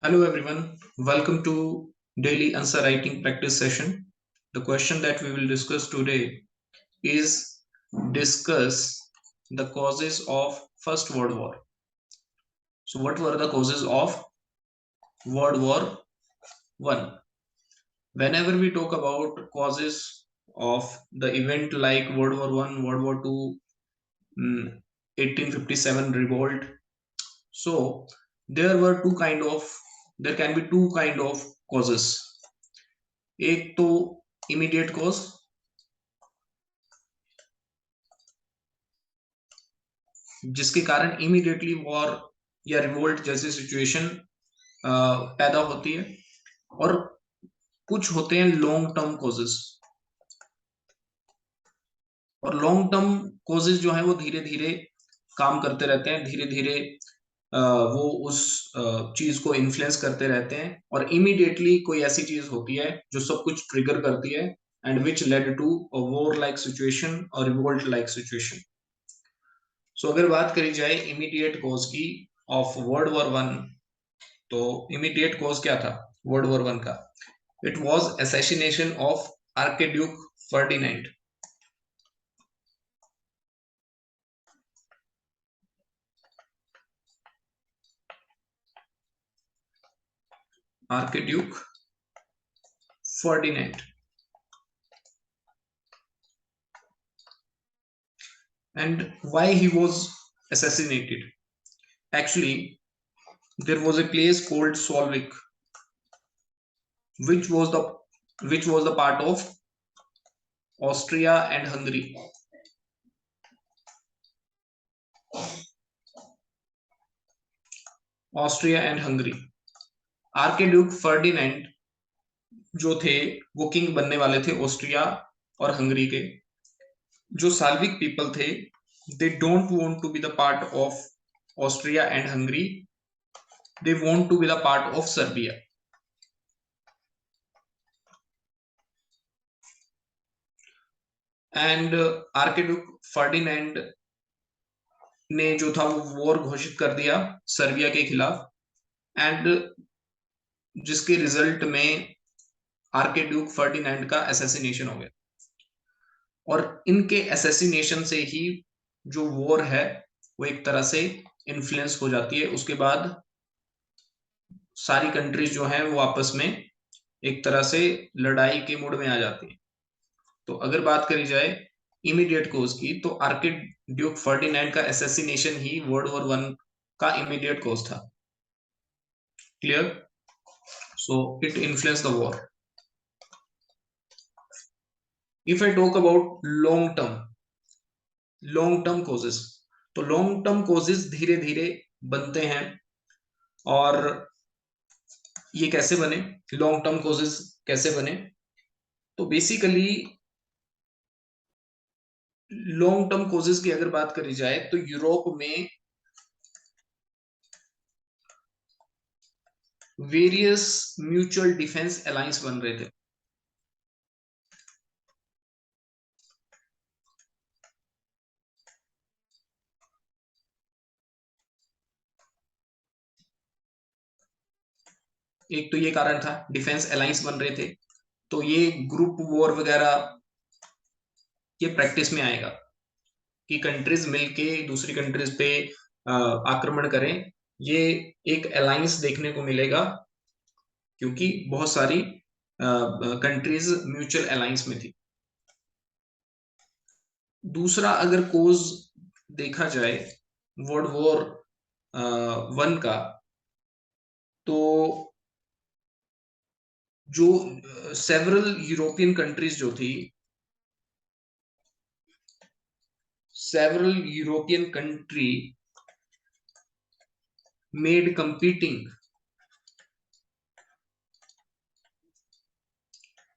Hello everyone, welcome to daily answer writing practice session. The question that we will discuss today is discuss the causes of First World War. So what were the causes of World War 1? Whenever we talk about causes of the event like World War 1, World War 2, 1857 revolt, so there were there can be two kind of causes. एक तो immediate cause जिसके कारण immediately war या revolt जैसी situation पैदा होती है, और कुछ होते हैं लॉन्ग टर्म कॉजेस। और लॉन्ग टर्म कॉजेस जो है वो धीरे धीरे काम करते रहते हैं, धीरे धीरे वो उस चीज को इन्फ्लुएंस करते रहते हैं, और इमीडिएटली कोई ऐसी चीज होती है जो सब कुछ ट्रिगर करती है and which led to a war like situation और रिवोल्ट लाइक सिचुएशन। सो अगर बात करी जाए इमीडिएट कॉज की ऑफ वर्ल्ड वॉर वन, तो इमीडिएट कॉज क्या था वर्ल्ड वॉर वन का? It was assassination of archduke Ferdinand. Archduke Ferdinand. And why he was assassinated? Actually, there was a place called Solvik, which was the part of Austria and Hungary. Austria and Hungary. Archduke Ferdinand जो थे वो king बनने वाले थे Austria और Hungary के। जो Slavic people थे, they don't want to be the part of Austria and Hungary, they want to be the part of Serbia. And archduke Ferdinand ने जो था वो वॉर घोषित कर दिया सर्बिया के खिलाफ, एंड जिसके रिजल्ट में आर्किड्यूक फर्डिनेंड का असैसिनेशन हो गया। और इनके असैसिनेशन से ही जो वॉर है वो एक तरह से इन्फ्लुएंस हो जाती है। उसके बाद सारी कंट्रीज जो हैं वो आपस में एक तरह से लड़ाई के मूड में आ जाती है। तो अगर बात करी जाए इमीडिएट कोज की, तो आर्किड्यूक फर्डिनेंड का असैसिनेशन ही वर्ल्ड वॉर वन का इमीडिएट कोज था। Clear? So it influence the war. If I talk about long term causes, तो लॉन्ग टर्म कोजेस धीरे धीरे बनते हैं। और ये कैसे बने, लॉन्ग टर्म कोजेस कैसे बने? तो बेसिकली लॉन्ग टर्म कोजेस की अगर बात करी जाए तो यूरोप में वेरियस म्यूचुअल डिफेंस अलायंस बन रहे थे। एक तो ये कारण था, डिफेंस अलायंस बन रहे थे, तो ये ग्रुप वॉर वगैरह ये प्रैक्टिस में आएगा कि कंट्रीज मिलके दूसरी कंट्रीज पे आक्रमण करें। ये एक अलायंस देखने को मिलेगा क्योंकि बहुत सारी कंट्रीज म्यूचुअल अलायंस में थी। दूसरा अगर कोज देखा जाए वर्ल्ड वॉर वन का, तो जो सेवरल यूरोपियन कंट्रीज जो थी, several European country made competing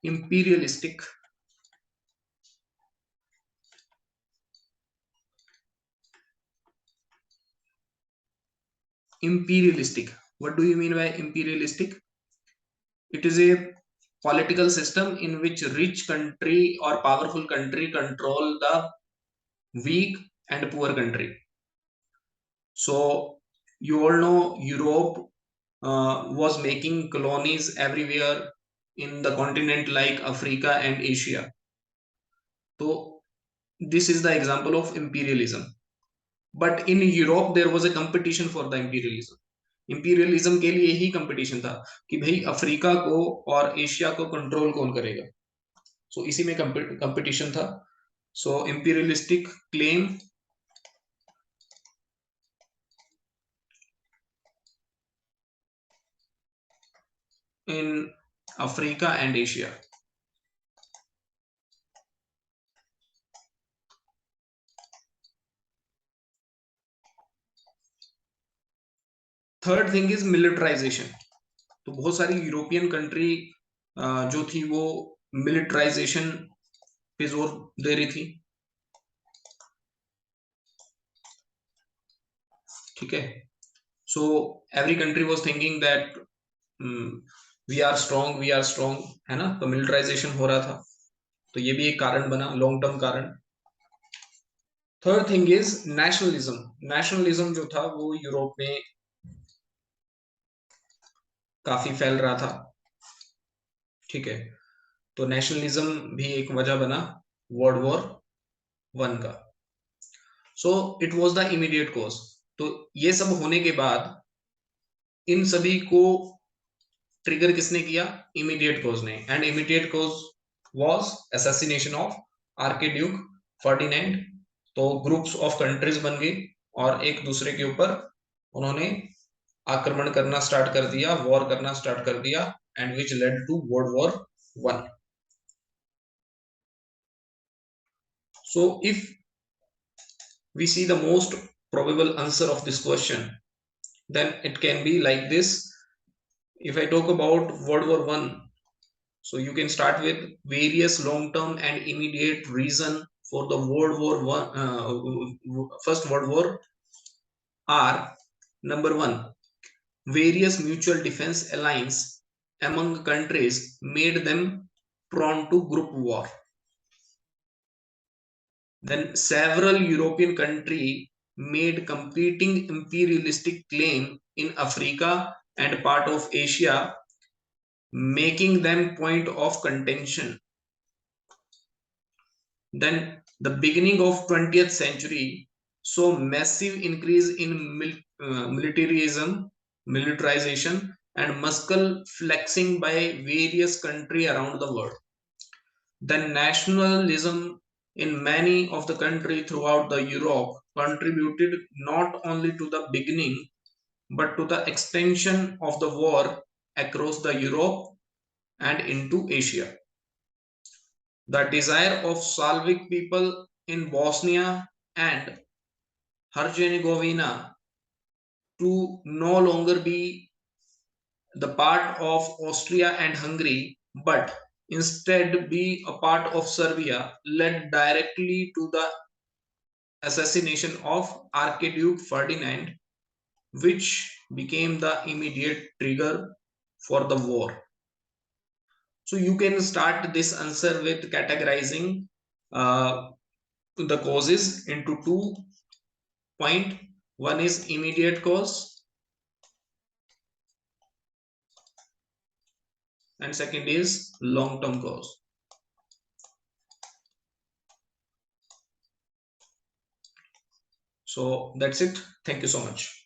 imperialistic what do you mean by imperialistic? It is a political system in which rich country or powerful country control the weak and poor country. So you all know Europe was making colonies everywhere in the continent like Africa and Asia. So this is the example of imperialism. But in Europe there was a competition for the imperialism. Imperialism के लिए ही competition था कि भाई Africa को और Asia को control कौन करेगा. सो इसी में कंपटीशन था. So imperialistic claim in Africa and Asia. Third thing is militarization. तो बहुत सारी यूरोपियन कंट्री जो थी वो मिलिटराइजेशन पे जोर दे रही थी. ठीक है. So every country was thinking that we are strong, है ना. तो मिलिटराइजेशन हो रहा था. तो ये भी एक कारण बना, लॉन्ग टर्म कारण. Third thing is nationalism. Nationalism जो था वो यूरोप में काफी फैल रहा था. ठीक है. तो नेशनलिज्म भी एक वजह बना वर्ल्ड वॉर 1 का. So it was the immediate cause. तो ये सब होने के बाद इन सभी को ट्रिगर किसने किया? इमीडिएट कॉज ने. And immediate cause was assassination of archduke Ferdinand. तो ग्रुप्स ऑफ कंट्रीज बन गई और एक दूसरे के ऊपर उन्होंने आक्रमण करना स्टार्ट कर दिया, वॉर करना स्टार्ट कर दिया, and which led to world war 1. So if we see the most probable answer of this question, then it can be like this. If I talk about World War 1, so you can start with various long-term and immediate reason for the World War 1, First World War are: number 1, various mutual defense alliance among countries made them prone to group war. Then several European countries made competing imperialistic claim in Africa and part of Asia, making them point of contention. Then the beginning of 20th century saw massive increase in militarization and muscle flexing by various countries around the world. Then nationalism in many of the countries throughout the Europe contributed not only to the beginning but to the extension of the war across the Europe and into Asia. The desire of Slavic people in Bosnia and Herzegovina to no longer be the part of Austria and Hungary but instead be a part of Serbia led directly to the assassination of Archduke Ferdinand, which became the immediate trigger for the war. So you can start this answer with categorizing the causes into 2 points. One is immediate cause and second is long-term cause. So that's it. Thank you so much.